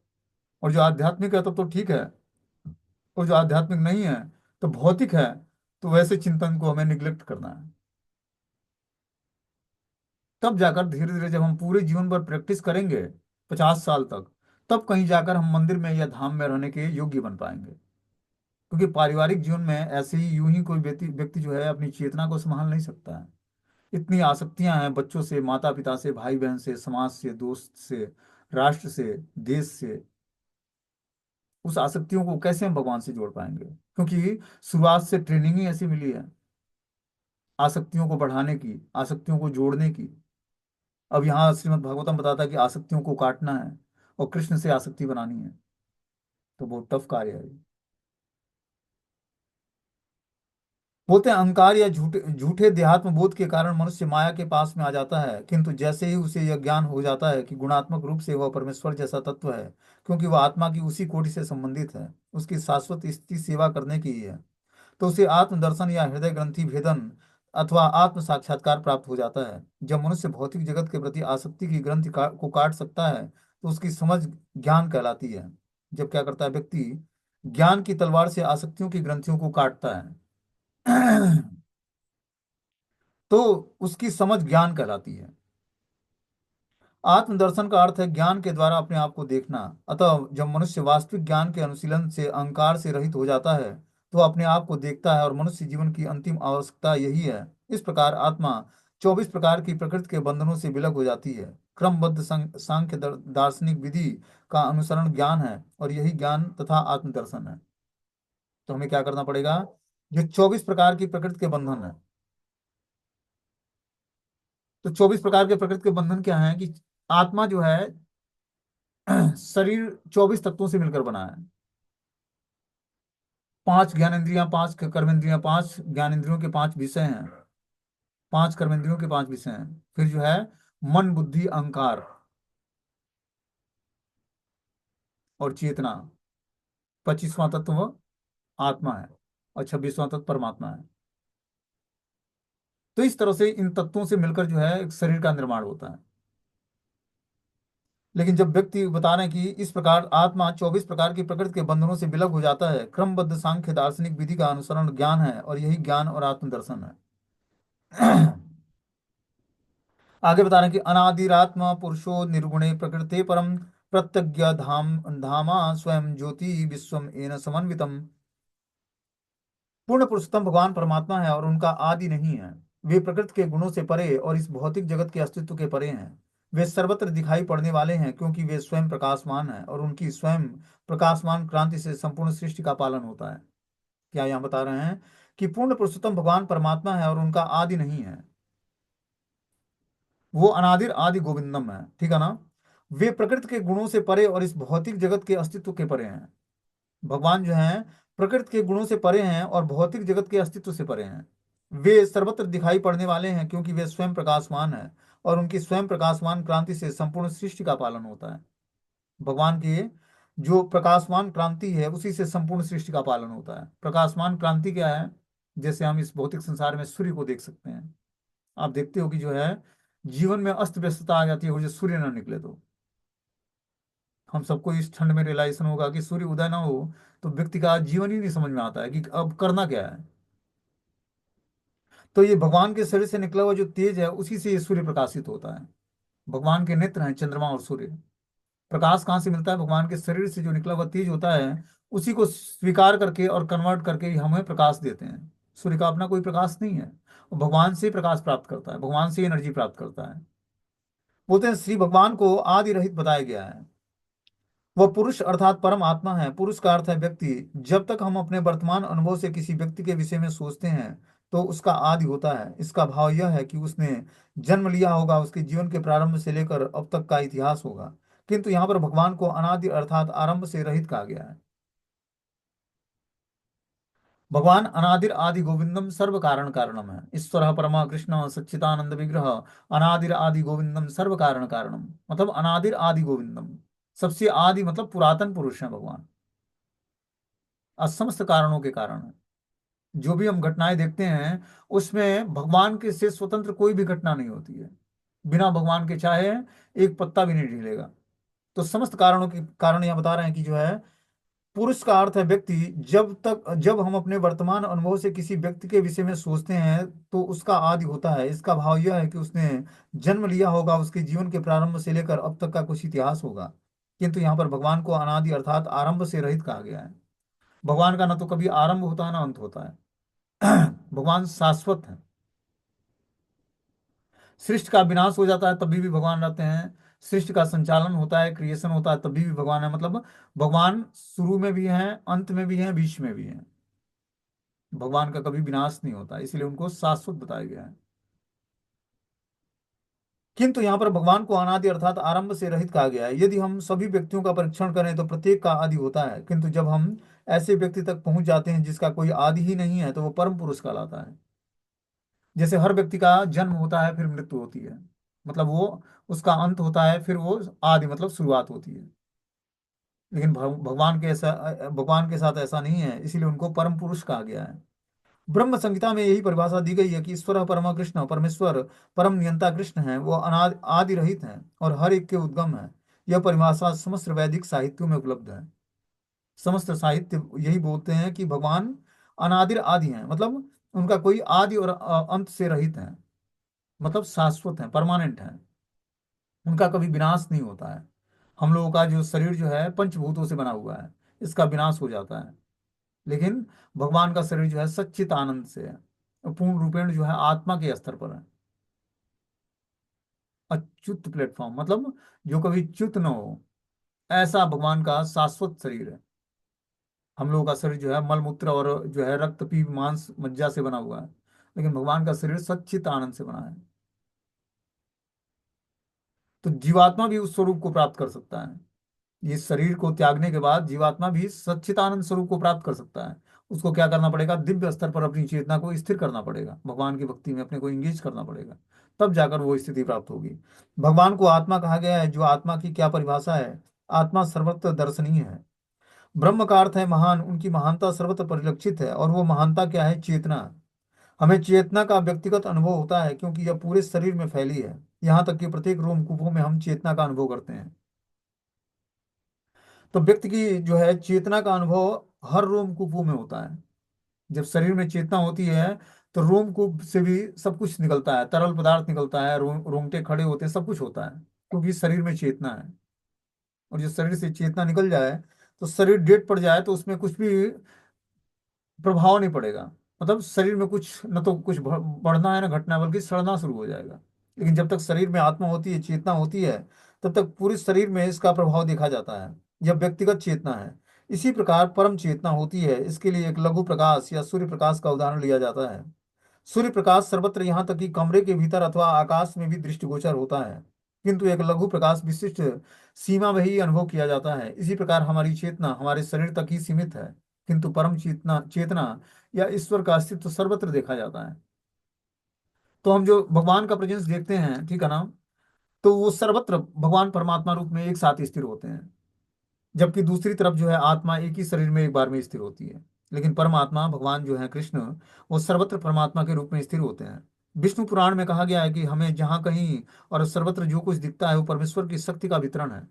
और जो आध्यात्मिक है तब तो ठीक है, और जो आध्यात्मिक नहीं है, तो भौतिक है, तो वैसे चिंतन को हमें निग्लेक्ट करना है। तब जाकर धीरे धीरे जब हम पूरे जीवन भर प्रैक्टिस करेंगे, 50 साल तक, तब कहीं जाकर हम मंदिर में या धाम में रहने के योग्य बन पाएंगे। क्योंकि पारिवारिक जीवन में ऐसे ही यूं ही कोई व्यक्ति व्यक्ति जो है अपनी चेतना को संभाल नहीं सकता है। इतनी आसक्तियां हैं, बच्चों से, माता पिता से, भाई बहन से, समाज से, दोस्त से, राष्ट्र से, देश से। उस आसक्तियों को कैसे हम भगवान से जोड़ पाएंगे, क्योंकि शुरुआत से ट्रेनिंग ही ऐसी मिली है, आसक्तियों को बढ़ाने की, आसक्तियों को जोड़ने की। अब यहाँ श्रीमद् भागवतम बताता है कि आसक्तियों को काटना है और कृष्ण से आसक्ति बनानी है। तो बहुत टफ कार्य है ये। बोलते हैं अहंकार या झूठे झूठे देहात्म बोध के कारण मनुष्य माया के पास में आ जाता है, किंतु जैसे ही उसे यह ज्ञान हो जाता है कि गुणात्मक रूप से वह परमेश्वर जैसा तत्व है, क्योंकि वह आत्मा की उसी कोटि से संबंधित है, उसकी शाश्वत स्थिति सेवा करने की ही है, तो उसे आत्मदर्शन या हृदय ग्रंथि भेदन अथवा आत्म साक्षात्कार प्राप्त हो जाता है। जब मनुष्य भौतिक जगत के प्रति आसक्ति की ग्रंथि को काट सकता है, तो उसकी समझ ज्ञान कहलाती है। जब क्या करता है व्यक्ति, ज्ञान की तलवार से आसक्तियों की ग्रंथियों को काटता है, तो उसकी समझ ज्ञान कहलाती है। आत्मदर्शन का अर्थ है ज्ञान के द्वारा अपने आप को देखना। अतः जब मनुष्य वास्तविक ज्ञान के अनुशीलन से अहंकार से रहित हो जाता है, तो अपने आप को देखता है, और मनुष्य जीवन की अंतिम आवश्यकता यही है। इस प्रकार आत्मा 24 प्रकार की प्रकृति के बंधनों से विलग हो जाती है। क्रमबद्ध सांख्य दार्शनिक विधि का अनुसरण ज्ञान है, और यही ज्ञान तथा आत्मदर्शन है। तो हमें क्या करना पड़ेगा? जो 24 प्रकार की प्रकृति के बंधन है, तो 24 प्रकार के प्रकृति के बंधन क्या है कि आत्मा जो है शरीर 24 तत्वों से मिलकर बना है। 5 ज्ञानेंद्रियां, 5 कर्मेंद्रियां, 5 ज्ञानेंद्रियों के 5 विषय हैं, 5 कर्मेंद्रियों के 5 विषय हैं। फिर जो है मन, बुद्धि, अहंकार और चेतना। 25वां तत्व आत्मा है और 26वां तत्व परमात्मा है। तो इस तरह से इन तत्वों से मिलकर जो है एक शरीर का निर्माण होता है। लेकिन जब व्यक्ति बता रहे हैं कि इस प्रकार आत्मा 24 प्रकार की प्रकृति के बंधनों से विलग हो जाता है, क्रमबद्ध सांख्य दार्शनिक विधि का अनुसरण ज्ञान है, और यही ज्ञान और आत्मदर्शन है। आगे बता रहे हैं कि अनादिरात्मा पुरुषो निर्गुणे प्रकृते परम प्रत्यज्ञ धामा स्वयं ज्योति विश्वम एन समन्वितम। पूर्ण पुरुषोत्तम भगवान परमात्मा है और उनका आदि नहीं है। वे प्रकृति के गुणों से परे और इस भौतिक जगत के अस्तित्व के परे हैं। वे सर्वत्र दिखाई पड़ने वाले हैं क्योंकि वे स्वयं प्रकाशमान हैं, और उनकी स्वयं प्रकाशमान क्रांति से संपूर्ण सृष्टि का पालन होता है। क्या यहाँ बता रहे हैं कि पूर्ण पुरुषोत्तम भगवान परमात्मा है और उनका आदि नहीं है। वो अनादिर आदि गोविंदम है, ठीक है ना। वे प्रकृति के गुणों से परे और इस भौतिक जगत के अस्तित्व के परे हैं। भगवान जो हैं प्रकृति के गुणों से परे हैं और भौतिक जगत के अस्तित्व से परे हैं। वे सर्वत्र दिखाई पड़ने वाले हैं क्योंकि वे स्वयं प्रकाशमान हैं, और उनकी स्वयं प्रकाशमान क्रांति से संपूर्ण सृष्टि का पालन होता है। भगवान की जो प्रकाशमान क्रांति है उसी से संपूर्ण सृष्टि का पालन होता है। प्रकाशमान क्रांति क्या है? जैसे हम इस भौतिक संसार में सूर्य को देख सकते हैं। आप देखते हो कि जो है जीवन में अस्त व्यस्तता आ जाती है, और जो सूर्य ना निकले तो हम सबको इस ठंड में रियलाइजेशन होगा कि सूर्य उदय ना हो तो व्यक्ति का जीवन ही नहीं समझ में आता है कि अब करना क्या है। तो ये भगवान के शरीर से निकला हुआ जो तेज है उसी से ये सूर्य प्रकाशित होता है। भगवान के नेत्र हैं चंद्रमा और सूर्य। प्रकाश कहाँ से मिलता है? भगवान के शरीर से जो निकला हुआ तेज होता है, उसी को स्वीकार करके और कन्वर्ट करके ही हमें प्रकाश देते हैं। सूर्य का अपना कोई प्रकाश नहीं है, वो भगवान से ही प्रकाश प्राप्त करता है, भगवान से एनर्जी प्राप्त करता है। बोलते हैं श्री भगवान को आदि रहित बताया गया है। वह पुरुष अर्थात परम आत्मा है। पुरुष का अर्थ है व्यक्ति। जब तक हम अपने वर्तमान अनुभव से किसी व्यक्ति के विषय में सोचते हैं तो उसका आदि होता है। इसका भाव यह है कि उसने जन्म लिया होगा, उसके जीवन के प्रारंभ से लेकर अब तक का इतिहास होगा। किंतु यहाँ पर भगवान को अनादि अर्थात आरंभ से रहित कहा गया है। भगवान अनादिर आदि गोविंदम सर्व कारण कारणम है। ईश्वर परमा कृष्ण सच्चिदानंद विग्रह अनादिर आदि गोविंदम सर्व कारण कारणम, मतलब अनादिर आदि गोविंदम, सबसे आदि मतलब पुरातन पुरुष है भगवान, असमस्त कारणों के कारण है। जो भी हम घटनाएं देखते हैं उसमें भगवान के से स्वतंत्र कोई भी घटना नहीं होती है। बिना भगवान के चाहे एक पत्ता भी नहीं ढिलेगा। तो समस्त कारणों के कारण यह बता रहे हैं कि जो है पुरुष का अर्थ है व्यक्ति। जब हम अपने वर्तमान अनुभव से किसी व्यक्ति के विषय में सोचते हैं तो उसका आदि होता है। इसका भाव यह है कि उसने जन्म लिया होगा, उसके जीवन के प्रारंभ से लेकर अब तक का कुछ इतिहास होगा। किंतु यहाँ पर भगवान को अनादि अर्थात आरंभ से रहित कहा गया है। भगवान का ना तो कभी आरंभ होता है ना अंत होता है। भगवान शाश्वत है। सृष्टि का विनाश हो जाता है तभी भी भगवान रहते हैं। सृष्टि का संचालन होता है, क्रिएशन होता है, तभी भी भगवान है। मतलब भगवान शुरू में भी हैं, अंत में भी हैं, बीच में भी हैं। भगवान का कभी विनाश नहीं होता, इसलिए उनको शाश्वत बताया गया है। किंतु यहाँ पर भगवान को अनादि अर्थात आरंभ से रहित कहा गया है। यदि हम सभी व्यक्तियों का परीक्षण करें तो प्रत्येक का आदि होता है, किंतु जब हम ऐसे व्यक्ति तक पहुंच जाते हैं जिसका कोई आदि ही नहीं है तो वो परम पुरुष कहलाता है। जैसे हर व्यक्ति का जन्म होता है फिर मृत्यु होती है, मतलब वो उसका अंत होता है, फिर वो आदि मतलब शुरुआत होती है। लेकिन भगवान के साथ ऐसा नहीं है, इसीलिए उनको परम पुरुष कहा गया है। ब्रह्म संहिता में यही परिभाषा दी गई है कि ईश्वर परमा कृष्ण, परमेश्वर परम नियंता कृष्ण है, वो अनादि आदि रहित हैं और हर एक के उद्गम है। यह परिभाषा समस्त वैदिक साहित्यों में उपलब्ध है। समस्त साहित्य यही बोलते हैं कि भगवान अनादिर आदि हैं, मतलब उनका कोई आदि और अंत से रहित है, मतलब शाश्वत है, परमानेंट है। उनका कभी विनाश नहीं होता है। हम लोगों का जो शरीर जो है पंचभूतों से बना हुआ है, इसका विनाश हो जाता है। लेकिन भगवान का शरीर जो है सच्चित आनंद से है, पूर्ण रूपेण जो है आत्मा के स्तर पर है। अच्युत प्लेटफॉर्म मतलब जो कभी च्युत न हो, ऐसा भगवान का शाश्वत शरीर है। हम लोगों का शरीर जो है मल मूत्र और जो है रक्त पीप मांस मज्जा से बना हुआ है, लेकिन भगवान का शरीर सच्चित आनंद से बना है। तो जीवात्मा भी उस स्वरूप को प्राप्त कर सकता है। ये शरीर को त्यागने के बाद जीवात्मा भी सच्चिदानंद स्वरूप को प्राप्त कर सकता है। उसको क्या करना पड़ेगा? दिव्य स्तर पर अपनी चेतना को स्थिर करना पड़ेगा, भगवान की भक्ति में अपने को इंगेज करना पड़ेगा, तब जाकर वो स्थिति प्राप्त होगी। भगवान को आत्मा कहा गया है। जो आत्मा की क्या परिभाषा है? आत्मा सर्वत्र दर्शनीय है। ब्रह्म का अर्थ है महान, उनकी महानता सर्वत्र परिलक्षित है। और वो महानता क्या है? चेतना। हमें चेतना का व्यक्तिगत अनुभव होता है क्योंकि यह पूरे शरीर में फैली है। यहाँ तक कि प्रत्येक रोमकूपों में हम चेतना का अनुभव करते हैं। तो व्यक्ति की जो है चेतना का अनुभव हर रोमकूपों में होता है। जब शरीर में चेतना होती है तो रोमकूप से भी सब कुछ निकलता है, तरल पदार्थ निकलता है, रोंगटे खड़े होते हैं, सब कुछ होता है क्योंकि शरीर में चेतना है। और जो शरीर से चेतना निकल जाए, तो शरीर डेड पड़ जाए तो उसमें कुछ भी प्रभाव नहीं पड़ेगा। मतलब शरीर में कुछ न तो कुछ बढ़ना है ना घटना, बल्कि सड़ना शुरू हो जाएगा। लेकिन जब तक शरीर में आत्मा होती है, चेतना होती है, तब तक पूरे शरीर में इसका प्रभाव देखा जाता है। यह व्यक्तिगत चेतना है। इसी प्रकार परम चेतना होती है। इसके लिए एक लघु प्रकाश या सूर्य प्रकाश का उदाहरण लिया जाता है। सूर्य प्रकाश सर्वत्र, यहाँ तक कि कमरे के भीतर अथवा आकाश में भी दृष्टिगोचर होता है, किंतु एक लघु प्रकाश विशिष्ट सीमा में ही अनुभव किया जाता है। इसी प्रकार हमारी चेतना हमारे शरीर तक ही सीमित है, किंतु परम चेतना चेतना या ईश्वर का अस्तित्व सर्वत्र देखा जाता है। तो हम जो भगवान का प्रेजेंस देखते हैं, ठीक है ना, तो वो सर्वत्र भगवान परमात्मा रूप में एक साथ स्थिर होते हैं। जबकि दूसरी तरफ जो है आत्मा एक ही शरीर में एक बार में स्थिर होती है। लेकिन परमात्मा भगवान जो है कृष्ण, वो सर्वत्र परमात्मा के रूप में स्थिर होते हैं। विष्णु पुराण में कहा गया है कि हमें जहाँ कहीं और सर्वत्र जो कुछ दिखता है वो परमेश्वर की शक्ति का वितरण है।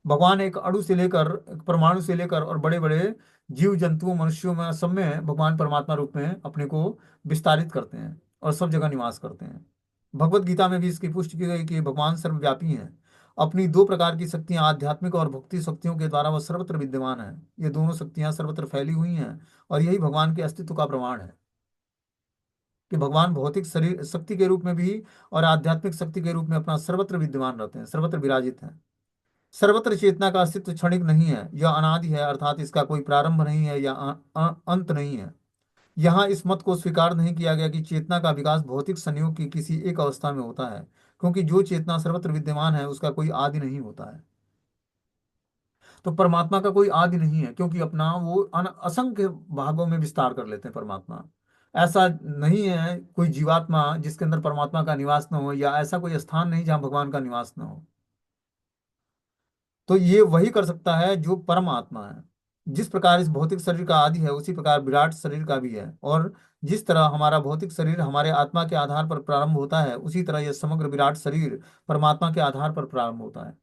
भगवान एक अणु से लेकर, परमाणु से लेकर और बड़े बड़े जीव जंतुओं मनुष्यों में सब में भगवान परमात्मा रूप में अपने को विस्तारित करते हैं और सब जगह निवास करते हैं। भगवत गीता में भी इसकी पुष्टि की गई कि भगवान सर्वव्यापी हैं। अपनी दो प्रकार की शक्तियां, आध्यात्मिक और भक्ति शक्तियों के द्वारा वह सर्वत्र विद्यमान है। ये दोनों शक्तियां सर्वत्र फैली हुई हैं और यही भगवान के अस्तित्व का प्रमाण है कि भगवान भौतिक शरीर शक्ति के रूप में भी और आध्यात्मिक शक्ति के रूप में अपना सर्वत्र विद्यमान रहते हैं, सर्वत्र विराजित हैं। सर्वत्र चेतना का अस्तित्व क्षणिक नहीं है, यह अनादि है, अर्थात इसका कोई प्रारंभ नहीं है या अंत नहीं है। यहाँ इस मत को स्वीकार नहीं किया गया कि चेतना का विकास भौतिक संयोग की किसी एक अवस्था में होता है, क्योंकि जो चेतना सर्वत्र विद्यमान है उसका कोई आदि नहीं होता है। तो परमात्मा का कोई आदि नहीं है, क्योंकि अपना वो असंख्य भागों में विस्तार कर लेते हैं परमात्मा। ऐसा नहीं है कोई जीवात्मा जिसके अंदर परमात्मा का निवास न हो, या ऐसा कोई स्थान नहीं जहाँ भगवान का निवास न हो। तो ये वही कर सकता है जो परमात्मा है। जिस प्रकार इस भौतिक शरीर का आदि है, उसी प्रकार विराट शरीर का भी है। और जिस तरह हमारा भौतिक शरीर हमारे आत्मा के आधार पर प्रारंभ होता है, उसी तरह यह समग्र विराट शरीर परमात्मा के आधार पर प्रारंभ होता है।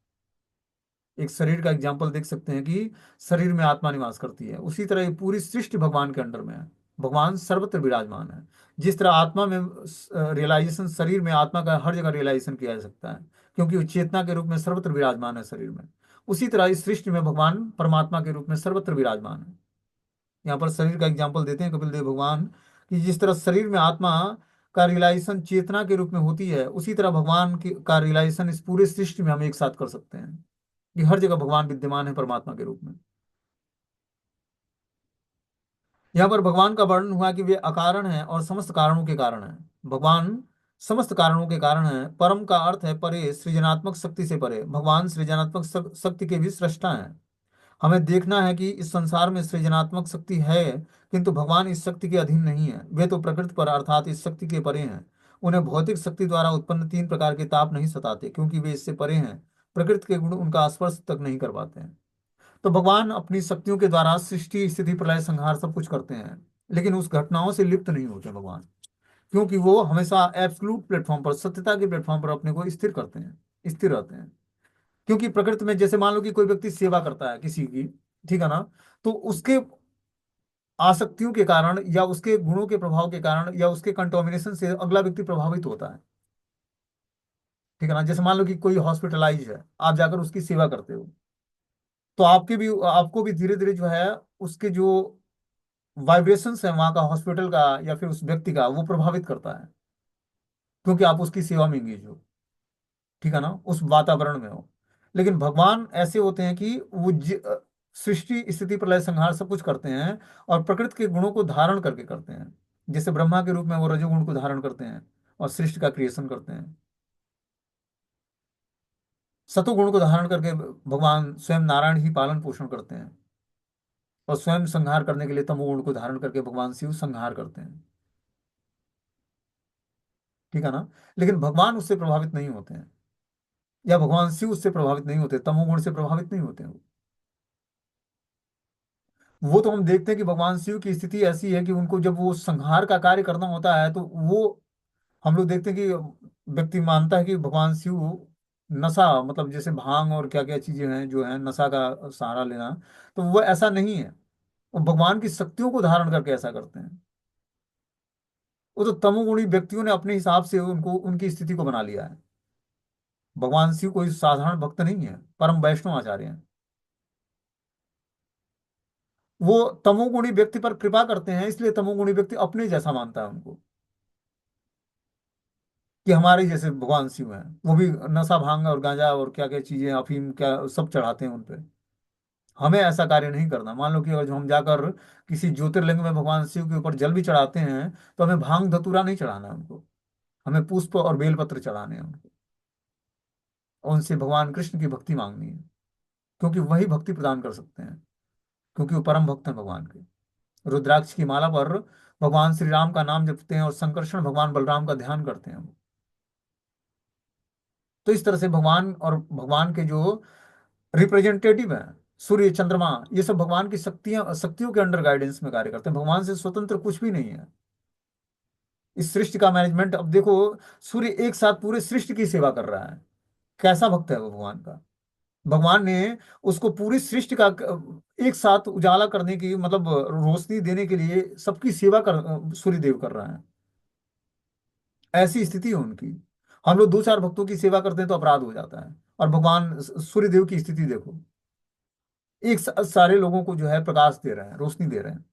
एक शरीर का एग्जाम्पल देख सकते हैं कि शरीर में आत्मा निवास करती है, उसी तरह ये पूरी सृष्टि भगवान के अंडर में है। भगवान सर्वत्र विराजमान है। जिस तरह आत्मा में रियलाइजेशन, शरीर में आत्मा का हर जगह रियलाइजेशन किया जा सकता है, क्योंकि वो चेतना के रूप में सर्वत्र विराजमान है शरीर में। उसी तरह इस सृष्टि में भगवान परमात्मा के रूप में सर्वत्र विराजमान है। यहाँ पर शरीर का एग्जाम्पल देते हैं कपिल देव भगवान कि जिस तरह शरीर में आत्मा का रियलाइजेशन चेतना के रूप में होती है, उसी तरह भगवान की का रियलाइजेशन इस पूरे सृष्टि में हम एक साथ कर सकते हैं कि हर जगह भगवान विद्यमान है परमात्मा के रूप में। यहाँ पर भगवान का वर्णन हुआ कि वे अकारण हैं और समस्त कारणों के कारण हैं। भगवान समस्त कारणों के कारण है। परम का अर्थ है परे, सृजनात्मक शक्ति से परे। भगवान सृजनात्मक शक्ति के भी सृष्टा हैं। हमें देखना है कि इस संसार में सृजनात्मक शक्ति है, किंतु भगवान इस शक्ति के अधीन नहीं है। वे तो प्रकृति पर अर्थात इस शक्ति के परे हैं। उन्हें भौतिक शक्ति द्वारा उत्पन्न तीन प्रकार के ताप नहीं सताते, क्योंकि वे इससे परे हैं। प्रकृति के गुण उनका स्पर्श तक नहीं कर पाते हैं। तो भगवान अपनी शक्तियों के द्वारा सृष्टि, स्थिति, प्रलय, संहार सब कुछ करते हैं, लेकिन उस घटनाओं से लिप्त नहीं होते भगवान, क्योंकि वो हमेशा एब्सोल्यूट प्लेटफॉर्म पर, सत्यता के प्लेटफॉर्म पर अपने को स्थिर करते हैं, स्थिर रहते हैं। क्योंकि प्रकृति में जैसे मान लो कि कोई व्यक्ति सेवा करता है किसी की, ठीक है ना, तो उसके आसक्तियों के कारण या उसके गुणों के प्रभाव के कारण या उसके कंटोमिनेशन से अगला व्यक्ति प्रभावित होता है। ठीक है ना, जैसे मान लो कि कोई हॉस्पिटलाइज है, आप जाकर उसकी सेवा करते हो, तो आपको भी धीरे धीरे जो है उसके जो वाइब्रेशंस है वहां का, हॉस्पिटल का या फिर उस व्यक्ति का, वो प्रभावित करता है, क्योंकि आप उसकी सेवा में एंगेज हो। ठीक है ना, उस वातावरण में हो। लेकिन भगवान ऐसे होते हैं कि वो सृष्टि स्थिति प्रलय संहार सब कुछ करते हैं, और प्रकृति के गुणों को धारण करके करते हैं। जैसे ब्रह्मा के रूप में वो रजोगुण को धारण करते हैं और सृष्टि का क्रिएशन करते हैं। सतोगुण को धारण करके भगवान स्वयं नारायण ही पालन पोषण करते हैं, और स्वयं संहार करने के लिए तमोगुण को धारण करके भगवान शिव संहार करते हैं। ठीक है ना। लेकिन भगवान उससे प्रभावित नहीं होते हैं, या भगवान शिव उससे प्रभावित नहीं होते, तमोगुण से प्रभावित नहीं होते हैं। वो तो हम देखते हैं कि भगवान शिव की स्थिति ऐसी है कि उनको जब वो संहार का कार्य करना होता है तो वो, हम लोग देखते हैं कि व्यक्ति मानता है कि भगवान शिव नशा, मतलब जैसे भांग और क्या क्या चीजें हैं जो है नशा का सहारा लेना, तो वो ऐसा नहीं है। वो भगवान की शक्तियों को धारण करके ऐसा करते हैं। वो तो तमोगुणी व्यक्तियों ने अपने हिसाब से उनको उनकी स्थिति को बना लिया है। भगवान शिव कोई साधारण भक्त नहीं है, परम वैष्णव आचार्य हैं। वो तमोगुणी व्यक्ति पर कृपा करते हैं, इसलिए तमोगुणी व्यक्ति अपने जैसा मानता है उनको, कि हमारे जैसे भगवान शिव हैं। वो भी नशा भांग और गांजा और क्या क्या चीजें, अफीम क्या सब चढ़ाते हैं उन पे। हमें ऐसा कार्य नहीं करना। मान लो कि अगर जो हम जाकर किसी ज्योतिर्लिंग में भगवान शिव के ऊपर जल भी चढ़ाते हैं, तो हमें भांग धतूरा नहीं चढ़ाना है उनको, हमें पुष्प और बेलपत्र चढ़ाने हैं उनको, और उनसे भगवान कृष्ण की भक्ति मांगनी है, क्योंकि वही भक्ति प्रदान कर सकते हैं, क्योंकि वो परम भक्त हैं भगवान के। रुद्राक्ष की माला पर भगवान श्री राम का नाम जपते हैं और संकर्षण भगवान बलराम का ध्यान करते हैं। तो इस तरह से भगवान और भगवान के जो रिप्रेजेंटेटिव हैं, सूर्य चंद्रमा, ये सब भगवान की शक्तियां शक्तियों के अंडर गाइडेंस में कार्य करते हैं, भगवान से स्वतंत्र कुछ भी नहीं है। इस सृष्टि का मैनेजमेंट, अब देखो, सूर्य एक साथ पूरे सृष्टि की सेवा कर रहा है। कैसा भक्त है वो भगवान का। भगवान ने उसको पूरी सृष्टि का एक साथ उजाला करने की, मतलब रोशनी देने के लिए सबकी सेवा कर सूर्य देव कर रहा है। ऐसी स्थिति है उनकी। हम लोग दो चार भक्तों की सेवा करते हैं तो अपराध हो जाता है। और भगवान सूर्य देव की स्थिति देखो, एक सारे लोगों को जो है प्रकाश दे रहे हैं, रोशनी दे रहे हैं।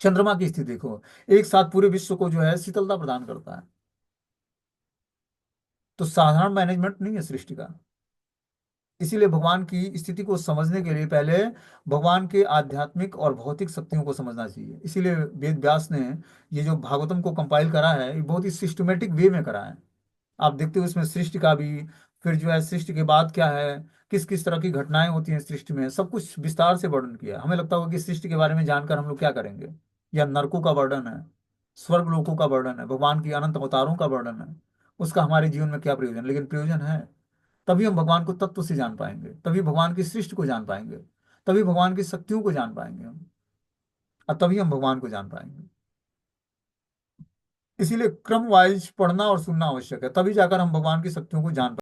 चंद्रमा की स्थिति देखो, एक साथ पूरे विश्व को जो है शीतलता प्रदान करता है। तो साधारण मैनेजमेंट नहीं है सृष्टि का। इसीलिए भगवान की स्थिति को समझने के लिए पहले भगवान के आध्यात्मिक और भौतिक शक्तियों को समझना चाहिए। इसीलिए वेद व्यास ने ये जो भागवतम को कंपाइल करा है, ये बहुत ही सिस्टमेटिक वे में करा है। आप देखते हो इसमें सृष्टि का भी, फिर जो है सृष्टि के बाद क्या है, किस किस तरह की घटनाएं होती हैं सृष्टि में, सब कुछ विस्तार से वर्णन किया है। हमें लगता होगा कि सृष्टि के बारे में जानकर हम लोग क्या करेंगे। या नरकों का वर्णन है, स्वर्ग लोकों का वर्णन है, भगवान की अनंत अवतारों का वर्णन है, उसका हमारे जीवन में क्या प्रयोजन। लेकिन प्रयोजन है, तभी हम भगवान को तत्व से जान पाएंगे, तभी भगवान की सृष्टि को जान पाएंगे, तभी भगवान की शक्तियों को जान पाएंगे हम, और तभी हम भगवान को जान पाएंगे। इसीलिए क्रम वाइज पढ़ना और सुनना आवश्यक है, तभी जाकर हम भगवान की शक्तियों को जान